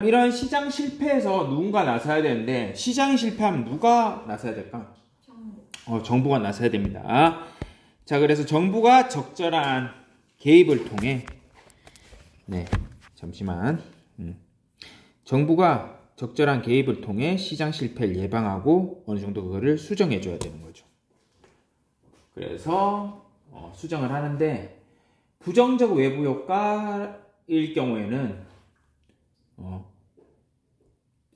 이런 시장 실패에서 누군가 나서야 되는데 시장이 실패하면 누가 나서야 될까? 정부가 나서야 됩니다. 자, 그래서 정부가 적절한 개입을 통해 잠시만. 정부가 적절한 개입을 통해 시장 실패를 예방하고 어느 정도 그거를 수정해 줘야 되는 거죠. 그래서 수정을 하는데 부정적 외부 효과일 경우에는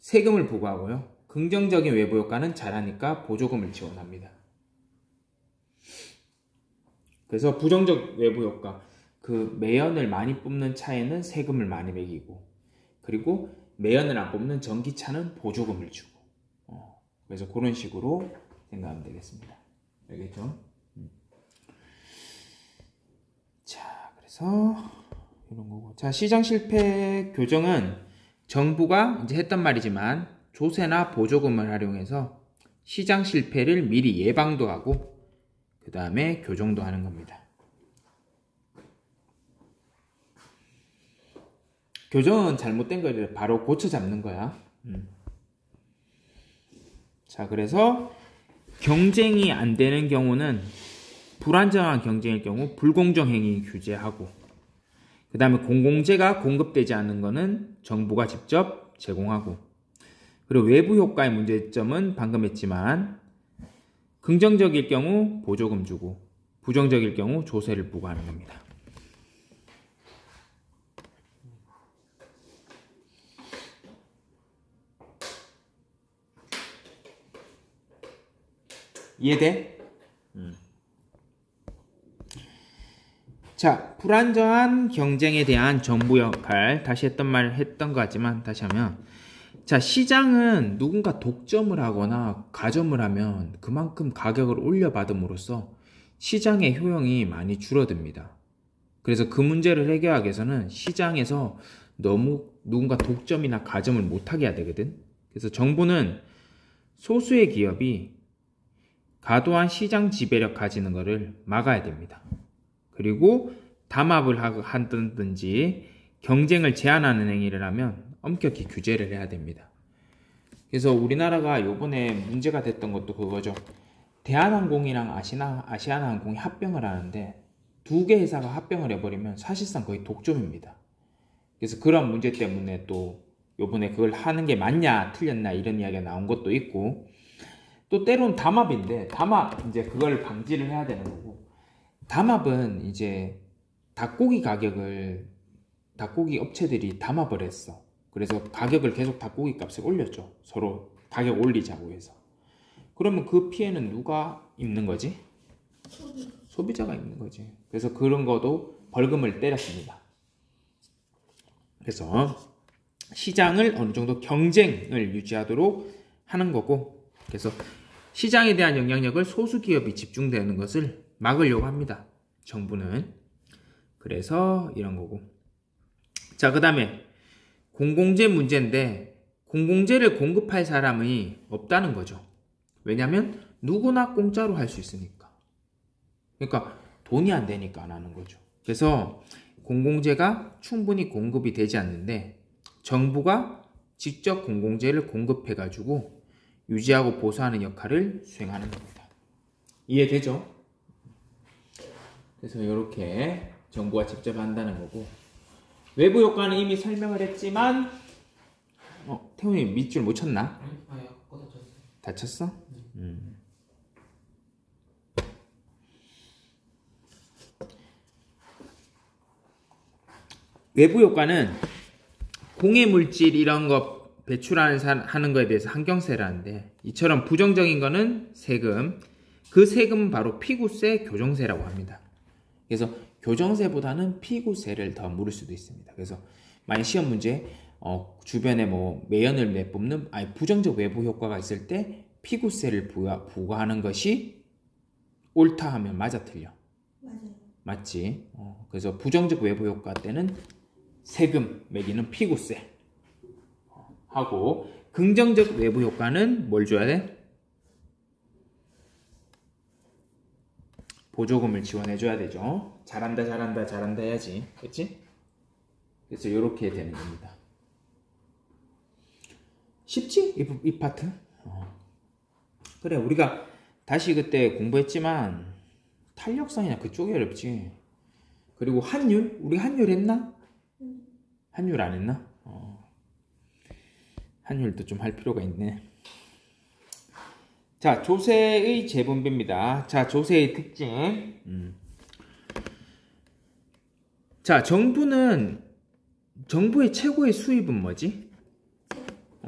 세금을 부과하고요. 긍정적인 외부 효과는 잘하니까 보조금을 지원합니다. 그래서 부정적 외부 효과, 그 매연을 많이 뽑는 차에는 세금을 많이 매기고, 그리고 매연을 안 뽑는 전기차는 보조금을 주고, 그래서 그런 식으로 생각하면 되겠습니다. 알겠죠? 자, 그래서 이런 거고. 자, 시장 실패 교정은 정부가 이제 했던 말이지만 조세나 보조금을 활용해서 시장 실패를 미리 예방도 하고 그 다음에 교정도 하는 겁니다. 교정은 잘못된 거를 바로 고쳐 잡는 거야. 자, 그래서 경쟁이 안 되는 경우는 불안정한 경쟁일 경우 불공정 행위 규제하고, 그 다음에 공공재가 공급되지 않는 거는 정부가 직접 제공하고, 그리고 외부 효과의 문제점은 방금 했지만 긍정적일 경우 보조금 주고 부정적일 경우 조세를 부과하는 겁니다. 이해돼? 자, 불안정한 경쟁에 대한 정부 역할, 다시 했던 말 했던 것 같지만 다시 하면, 자, 시장은 누군가 독점을 하거나 가점을 하면 그만큼 가격을 올려받음으로써 시장의 효용이 많이 줄어듭니다. 그래서 그 문제를 해결하기 위해서는 시장에서 너무 누군가 독점이나 가점을 못하게 해야 되거든. 그래서 정부는 소수의 기업이 과도한 시장 지배력 가지는 것을 막아야 됩니다. 그리고 담합을 한다든지 경쟁을 제한하는 행위를 하면 엄격히 규제를 해야 됩니다. 그래서 우리나라가 요번에 문제가 됐던 것도 그거죠. 대한항공이랑 아시아나항공이 합병을 하는데 두 개 회사가 합병을 해버리면 사실상 거의 독점입니다. 그래서 그런 문제 때문에 또 요번에 그걸 하는 게 맞냐 틀렸나 이런 이야기가 나온 것도 있고, 또 때론 담합인데 이제 그걸 방지를 해야 되는 거고, 담합은 이제 닭고기 업체들이 담합을 했어. 그래서 가격을 계속 닭고기 값을 올렸죠. 서로 가격 올리자고 해서. 그러면 그 피해는 누가 입는 거지? 소비자가 입는 거지. 그래서 그런 것도 벌금을 때렸습니다. 그래서 시장을 어느 정도 경쟁을 유지하도록 하는 거고, 그래서 시장에 대한 영향력을 소수 기업이 집중되는 것을 막으려고 합니다. 정부는. 그래서 이런 거고. 자, 그 다음에 공공재 문제인데 공공재를 공급할 사람이 없다는 거죠. 왜냐하면 누구나 공짜로 할 수 있으니까. 그러니까 돈이 안 되니까 안 하는 거죠. 그래서 공공재가 충분히 공급이 되지 않는데 정부가 직접 공공재를 공급해가지고 유지하고 보수하는 역할을 수행하는 겁니다. 이해되죠? 그래서 이렇게 정부가 직접 한다는 거고, 외부 효과는 이미 설명을 했지만 태훈이 밑줄 못 쳤나? 아니, 다쳤어요. 다쳤어? 외부 효과는 공해물질 이런 거 배출하는 거에 대해서 환경세를 하는데, 이처럼 부정적인 거는 세금, 그 세금은 바로 피구세, 교정세라고 합니다. 그래서 교정세보다는 피구세를 더 물을 수도 있습니다. 그래서 만약 시험 문제 주변에 뭐 매연을 내뿜는 부정적 외부 효과가 있을 때 피구세를 부과하는 것이 옳다 하면 맞아 틀려? 맞아요. 맞지? 그래서 부정적 외부 효과 때는 세금 매기는 피구세 하고, 긍정적 외부 효과는 뭘 줘야 돼? 보조금을 지원해줘야 되죠. 잘한다 해야지. 그치? 그래서 이렇게 되는 겁니다. 쉽지? 이 파트? 그래, 우리가 다시 그때 공부했지만 탄력성이나 그쪽이 어렵지. 그리고 환율? 우리 환율 했나? 환율 안 했나? 환율도 좀 할 필요가 있네. 자, 조세의 재분배입니다. 자, 조세의 특징. 자, 정부의 최고의 수입은 뭐지?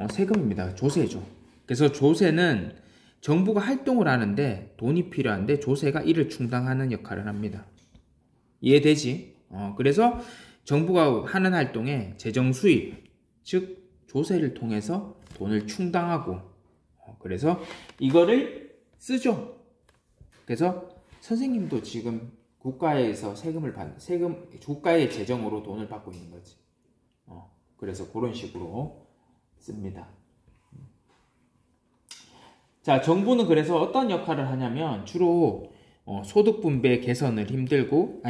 세금입니다. 조세죠. 그래서 조세는 정부가 활동을 하는데 돈이 필요한데 조세가 이를 충당하는 역할을 합니다. 이해되지? 그래서 정부가 하는 활동에 재정 수입, 즉 조세를 통해서 돈을 충당하고 그래서 이거를 쓰죠. 그래서 선생님도 지금 국가에서 국가의 재정으로 돈을 받고 있는 거지. 그래서 그런 식으로 씁니다. 자, 정부는 그래서 어떤 역할을 하냐면 주로 소득 분배 개선에 힘쓰고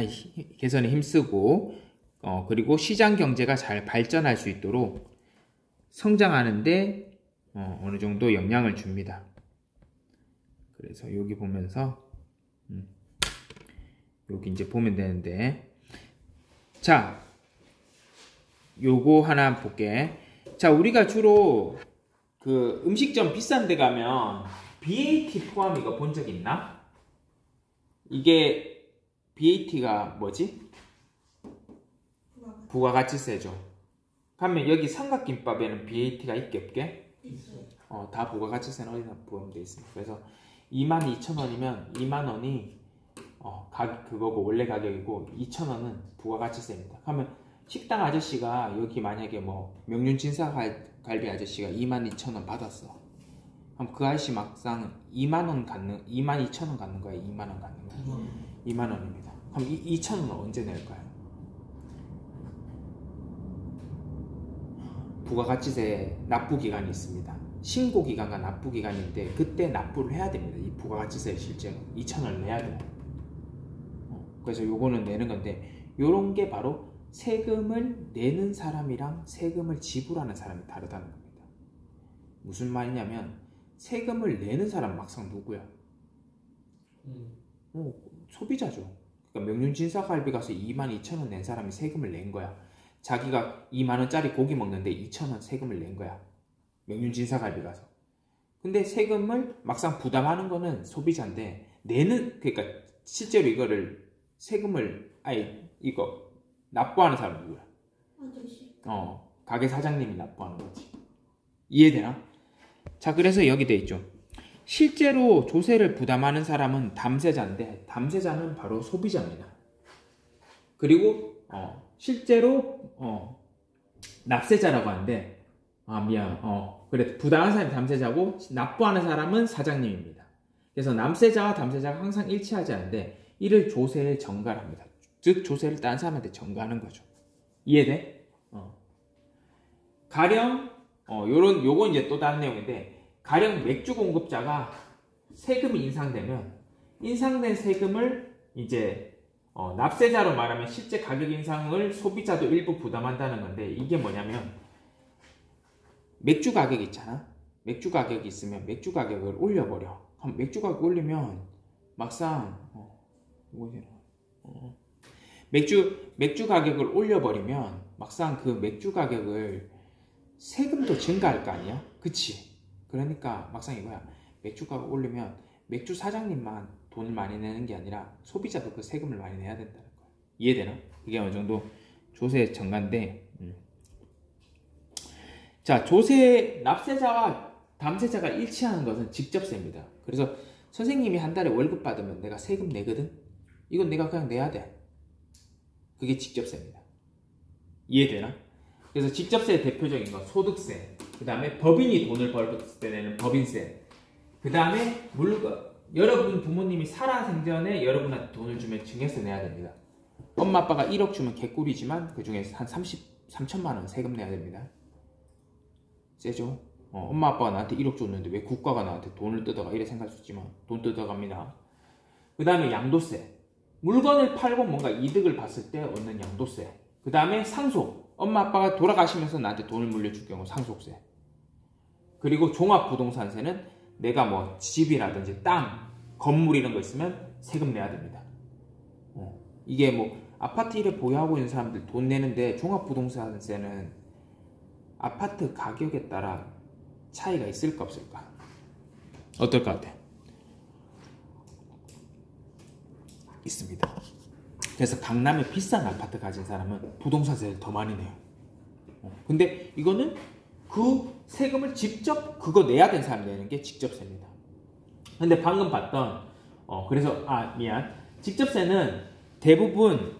그리고 시장 경제가 잘 발전할 수 있도록 성장하는데 어느 정도 영향을 줍니다. 그래서 여기 보면서 여기 이제 보면 되는데, 자, 요거 하나 볼게. 자, 우리가 주로 그 음식점 비싼 데 가면 VAT 포함 이거 본 적 있나? 이게 BAT가 뭐지? 부가가치세죠. 가면 여기 삼각김밥에는 BAT가 있게 없게? 있어요. 다 부가가치세는 어디다 포함되어 있습니다. 그래서 22,000원이면 2만원이 그거고 원래 가격이고 2,000원은 부가가치세입니다. 그러면 식당 아저씨가 여기 만약에 뭐 명륜진사갈비 아저씨가 22,000원 받았어. 그럼 그 아저씨 막상 22,000원 갖는 거야? 2만원 갖는 거야? 2만원입니다. 그럼 2,000원은 언제 낼까요? 부가가치세 납부기간이 있습니다. 신고기간과 납부기간인데 그때 납부를 해야 됩니다. 이 부가가치세 실제로 2,000원을 내야 돼요. 그래서 요거는 내는 건데 요런 게 바로 세금을 내는 사람이랑 세금을 지불하는 사람이 다르다는 겁니다. 무슨 말이냐면 세금을 내는 사람 막상 누구야? 소비자죠. 그러니까 명륜진사갈비 가서 22,000원 낸 사람이 세금을 낸 거야. 자기가 2만원짜리 고기 먹는데 2,000원 세금을 낸 거야. 명륜진사갈비 가서. 근데 세금을 막상 부담하는 거는 소비자인데 그러니까 실제로 이거를 세금을 이거 납부하는 사람 누구야? 아저씨. 가게 사장님이 납부하는 거지. 이해되나? 자, 그래서 여기 돼 있죠. 실제로 조세를 부담하는 사람은 담세자인데 담세자는 바로 소비자입니다. 그리고 실제로 납세자라고 하는데 그래, 부담하는 사람이 담세자고 납부하는 사람은 사장님입니다. 그래서 납세자와 담세자가 항상 일치하지 않는데 이를 조세에 전가합니다. 즉 조세를 다른 사람한테 전가하는 거죠. 이해돼? 가령 요건 이제 또 다른 내용인데, 가령 맥주 공급자가 세금이 인상되면 인상된 세금을 이제 납세자로 말하면 실제 가격 인상을 소비자도 일부 부담한다는 건데, 이게 뭐냐면 맥주 가격이 있잖아. 맥주 가격이 있으면 맥주 가격을 올려버려. 그럼 맥주 가격 올리면 막상 맥주 가격을 올려버리면 막상 그 맥주 가격을 세금도 증가할 거 아니야? 그치? 그러니까 막상 이거야. 맥주 가격 올리면 맥주 사장님만 돈을 많이 내는 게 아니라 소비자도 그 세금을 많이 내야 된다는 거야. 이해되나? 이게 어느 정도 조세 전가인데, 자, 조세 납세자와 담세자가 일치하는 것은 직접세입니다. 그래서 선생님이 한 달에 월급 받으면 내가 세금 내거든? 이건 내가 그냥 내야 돼. 그게 직접세입니다. 이해되나? 그래서 직접세의 대표적인 건 소득세, 그 다음에 법인이 돈을 벌었을 때 내는 법인세, 그 다음에 여러분 부모님이 살아생전에 여러분한테 돈을 주면 증여세 내야 됩니다. 엄마 아빠가 1억 주면 개꿀이지만 그 중에서 한 3천만 원 세금 내야 됩니다. 세죠? 엄마 아빠가 나한테 1억 줬는데 왜 국가가 나한테 돈을 뜯어가? 이래 생각할 수 있지만 돈 뜯어갑니다. 그 다음에 양도세, 물건을 팔고 뭔가 이득을 봤을 때 얻는 양도세, 그 다음에 상속, 엄마 아빠가 돌아가시면서 나한테 돈을 물려줄 경우 상속세, 그리고 종합부동산세는 내가 뭐 집이라든지 땅, 건물 이런 거 있으면 세금 내야 됩니다. 이게 뭐 아파트 일에 보유하고 있는 사람들 돈 내는데 종합부동산세는 아파트 가격에 따라 차이가 있을까 없을까? 어떨 것 같아? 있습니다. 그래서 강남에 비싼 아파트 가진 사람은 부동산세를 더 많이 내요. 근데 이거는 그 세금을 직접 그거 내야 되는 사람이 내는 게 직접세입니다. 근데 방금 봤던 그래서 미안, 직접세는 대부분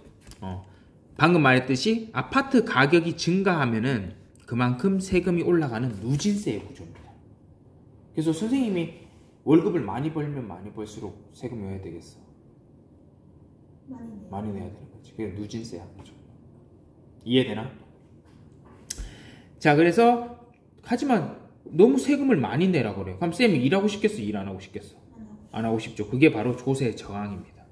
방금 말했듯이 아파트 가격이 증가하면은 그만큼 세금이 올라가는 누진세의 구조입니다. 그래서 선생님이 월급을 많이 벌면 많이 벌수록 세금이 왜 되겠어? 많이 내야 되는 거지. 그게 누진세야. 이해되나? 자, 그래서 하지만 너무 세금을 많이 내라 그래요. 그럼 쌤이 일하고 싶겠어? 일 안 하고 싶겠어? 안 하고 싶죠. 그게 바로 조세 저항입니다.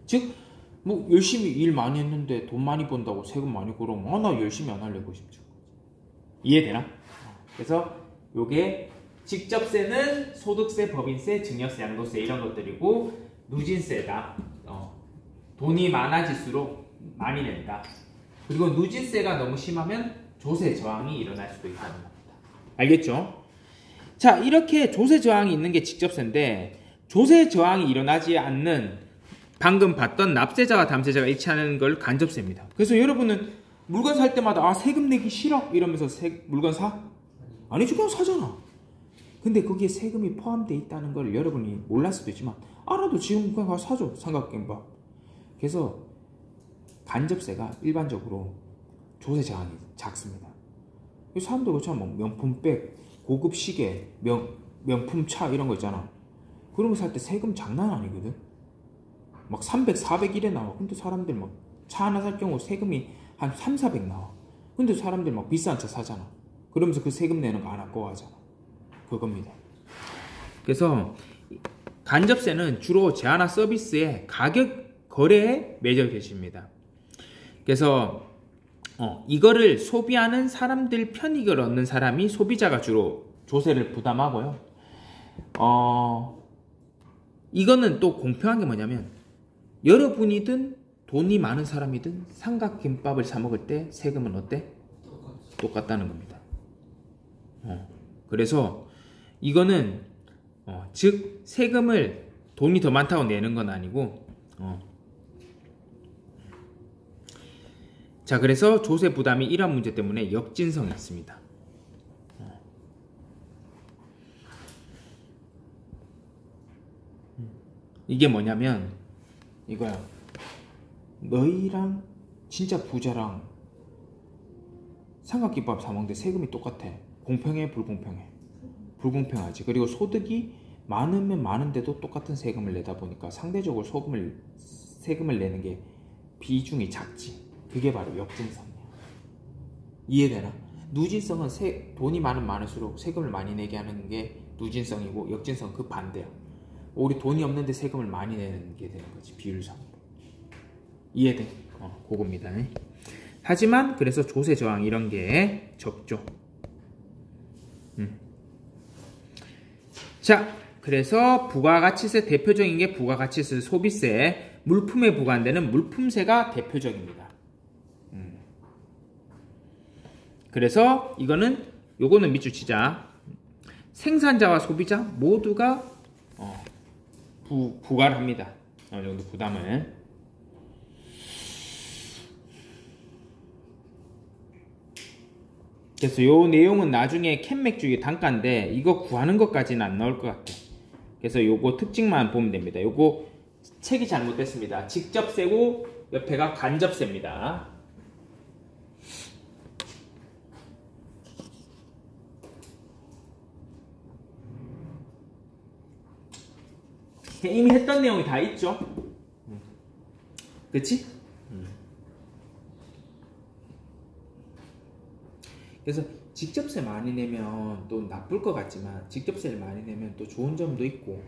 즉, 뭐 열심히 일 많이 했는데 돈 많이 번다고 세금 많이 걸으면 나 열심히 안 하려고 싶죠. 이해되나? 그래서 요게 직접세는 소득세, 법인세, 증여세, 양도세 이런 것들이고, 누진세다. 돈이 많아질수록 많이 낸다. 그리고 누진세가 너무 심하면 조세 저항이 일어날 수도 있다는 겁니다. 알겠죠? 자, 이렇게 조세 저항이 있는 게 직접세인데, 조세 저항이 일어나지 않는 방금 봤던 납세자와 담세자가 일치하는 걸 간접세입니다. 그래서 여러분은 물건 살 때마다 세금 내기 싫어 이러면서 물건 사? 아니지, 그냥 사잖아. 근데 거기에 세금이 포함되어 있다는 걸 여러분이 몰랐을 수도 있지만 알아도 지금 그냥 가서 사죠. 삼각김밥. 그래서 간접세가 일반적으로 조세 저항이 작습니다. 사람들 그렇잖아. 뭐 명품백, 고급 시계, 명품 차 이런 거 있잖아. 그런 거 살 때 세금 장난 아니거든. 막 300, 400 이래 나와. 근데 사람들 막 차 하나 살 경우 세금이 한 3, 400 나와. 근데 사람들 막 비싼 차 사잖아. 그러면서 그 세금 내는 거 안 아까워하잖아. 그겁니다. 그래서 간접세는 주로 제한화 서비스의 가격 거래에 매여 계십니다. 그래서 이거를 소비하는 사람들 편익을 얻는 사람이 소비자가 주로 조세를 부담하고요. 이거는 또 공평한 게 뭐냐면 여러분이든 돈이 많은 사람이든 삼각김밥을 사 먹을 때 세금은 어때? 똑같다는 겁니다. 그래서 이거는 즉 세금을 돈이 더 많다고 내는 건 아니고 자, 그래서 조세 부담이 이러한 문제 때문에 역진성이 있습니다. 이게 뭐냐면 이거야. 너희랑 진짜 부자랑 삼각김밥 사 먹는데 세금이 똑같아. 공평해? 불공평해? 불공평하지. 그리고 소득이 많으면 많은데도 똑같은 세금을 내다 보니까 상대적으로 세금을 내는 게 비중이 작지. 그게 바로 역진성이야. 이해되나? 누진성은 돈이 많을수록 세금을 많이 내게 하는 게 누진성이고, 역진성은 그 반대야. 우리 돈이 없는데 세금을 많이 내는 게 되는 거지, 비율상으로. 이해돼? 그겁니다. 하지만 그래서 조세 저항 이런 게 적죠. 자, 그래서 부가가치세 대표적인 게 부가가치세 소비세, 물품에 부과되는 물품세가 대표적입니다. 그래서 요거는 밑줄 치자. 생산자와 소비자 모두가 부과를 합니다. 어느 정도 부담을. 그래서 요 내용은 나중에 캔맥주 단가인데 이거 구하는 것까지는 안 나올 것 같아. 그래서 요거 특징만 보면 됩니다. 요거 책이 잘못됐습니다. 직접세고 옆에가 간접세입니다. 이미 했던 내용이 다 있죠? 그치? 그래서 직접세 많이 내면 또 나쁠 것 같지만 직접세를 많이 내면 또 좋은 점도 있고,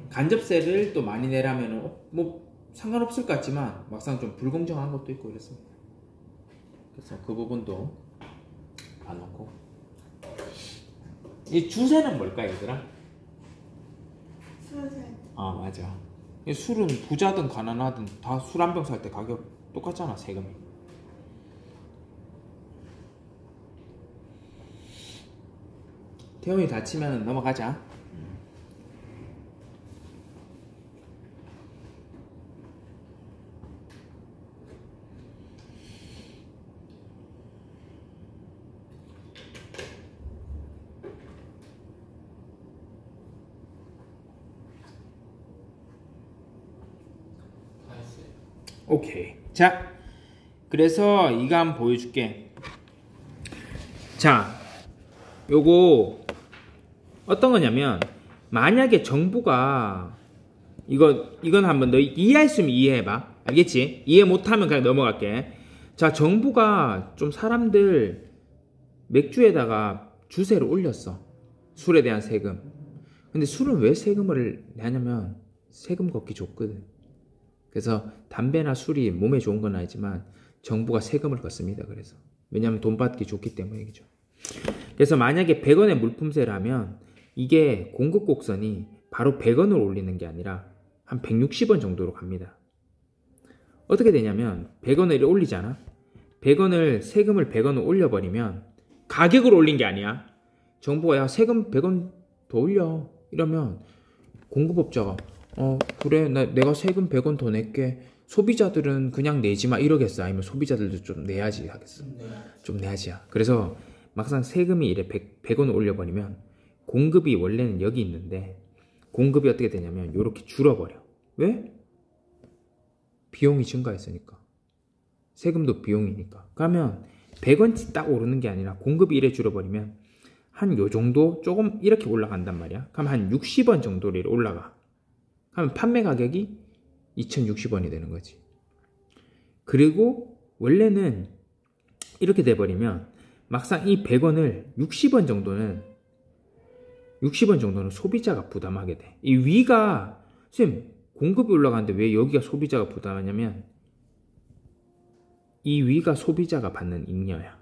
간접세를 또 많이 내라면 뭐 상관없을 것 같지만 막상 좀 불공정한 것도 있고 그렇습니다. 그래서 그 부분도 봐놓고, 이 주세는 뭘까 얘들아? 술 살 때. 아 맞아. 이 술은 부자든 가난하든 다 술 한 병 살 때 가격 똑같잖아 세금이. 태용이 다치면 넘어가자. 오케이. 자, 그래서 이거 한번 보여줄게. 자, 요거 어떤 거냐면 만약에 정부가 이건 한번 너 이해할 수 있으면 이해해봐. 알겠지? 이해 못하면 그냥 넘어갈게. 자, 정부가 좀 사람들 맥주에다가 주세를 올렸어. 술에 대한 세금. 근데 술은 왜 세금을 내냐면 세금 걷기 좋거든. 그래서 담배나 술이 몸에 좋은 건 아니지만 정부가 세금을 걷습니다. 그래서 왜냐하면 돈 받기 좋기 때문이죠. 그래서 만약에 100원의 물품세를 하면 이게 공급 곡선이 바로 100원을 올리는 게 아니라 한 160원 정도로 갑니다. 어떻게 되냐면 100원을 올리잖아. 100원을 세금을 100원을 올려버리면 가격을 올린 게 아니야. 정부가 야 세금 100원 더 올려 이러면 공급업자가 그래 내가 세금 100원 더 낼게. 소비자들은 그냥 내지마 이러겠어? 아니면 소비자들도 좀 내야지 하겠어? 좀 내야지야. 그래서 막상 세금이 이래 100원을 올려버리면 공급이 원래는 여기 있는데 공급이 어떻게 되냐면 이렇게 줄어버려. 왜? 비용이 증가했으니까. 세금도 비용이니까. 그러면 100원치 딱 오르는 게 아니라 공급이 이래 줄어버리면 한 요 정도 조금 이렇게 올라간단 말이야. 그럼 한 60원 정도로 올라가. 그러면 판매 가격이 2,060원이 되는 거지. 그리고 원래는 이렇게 돼버리면 막상 이 100원을 60원 정도는 소비자가 부담하게 돼. 이 위가 선생님 공급이 올라가는데 왜 여기가 소비자가 부담하냐면 이 위가 소비자가 받는 잉여야.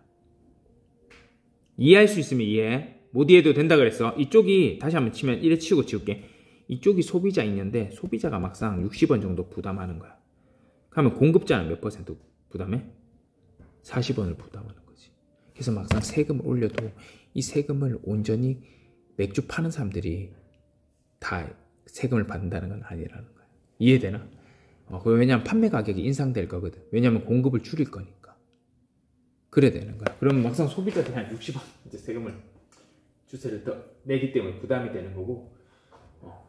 이해할 수 있으면 이해해. 못 이해해도 된다 그랬어. 이쪽이 다시 한번 치면 이래 치우고 지울게. 이쪽이 소비자 잉여인데 소비자가 막상 60원 정도 부담하는 거야. 그러면 공급자는 몇 퍼센트 부담해? 40원을 부담하는 거지. 그래서 막상 세금을 올려도 이 세금을 온전히 맥주 파는 사람들이 다 세금을 받는다는 건 아니라는 거야. 이해되나? 왜냐면 판매 가격이 인상될 거거든. 왜냐면 공급을 줄일 거니까. 그래 되는 거야. 그러면 막상 소비자들이 한 60원 이제 세금을 주세를 더 내기 때문에 부담이 되는 거고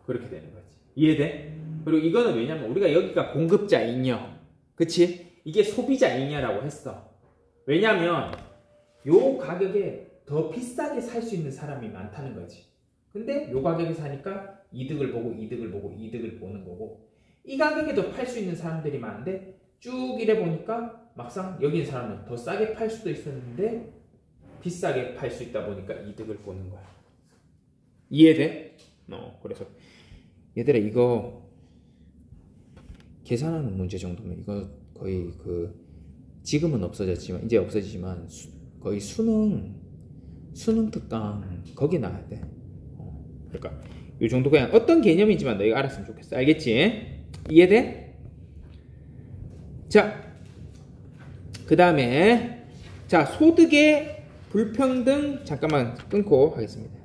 그렇게 되는 거지. 이해돼? 그리고 이거는 왜냐면 우리가 여기가 공급자 잉여 그치? 이게 소비자 잉여라고 했어. 왜냐면 요 가격에 더 비싸게 살 수 있는 사람이 많다는 거지. 근데 요 가격에 사니까 이득을 보고 이득을 보는 거고 이 가격에도 팔 수 있는 사람들이 많은데 쭉 이래 보니까 막상 여기 있는 사람은 더 싸게 팔 수도 있었는데 비싸게 팔 수 있다 보니까 이득을 보는 거야. 이해돼? 그래서 얘들아 이거 계산하는 문제 정도면 이거 거의 지금은 없어졌지만 이제 없어지지만 거의 수능 특강 거기 나와야 돼. 그러니까 이 정도 그냥 어떤 개념이지만 너희가 알았으면 좋겠어. 알겠지? 이해돼? 자, 그 다음에 자 소득의 불평등 잠깐만 끊고 하겠습니다.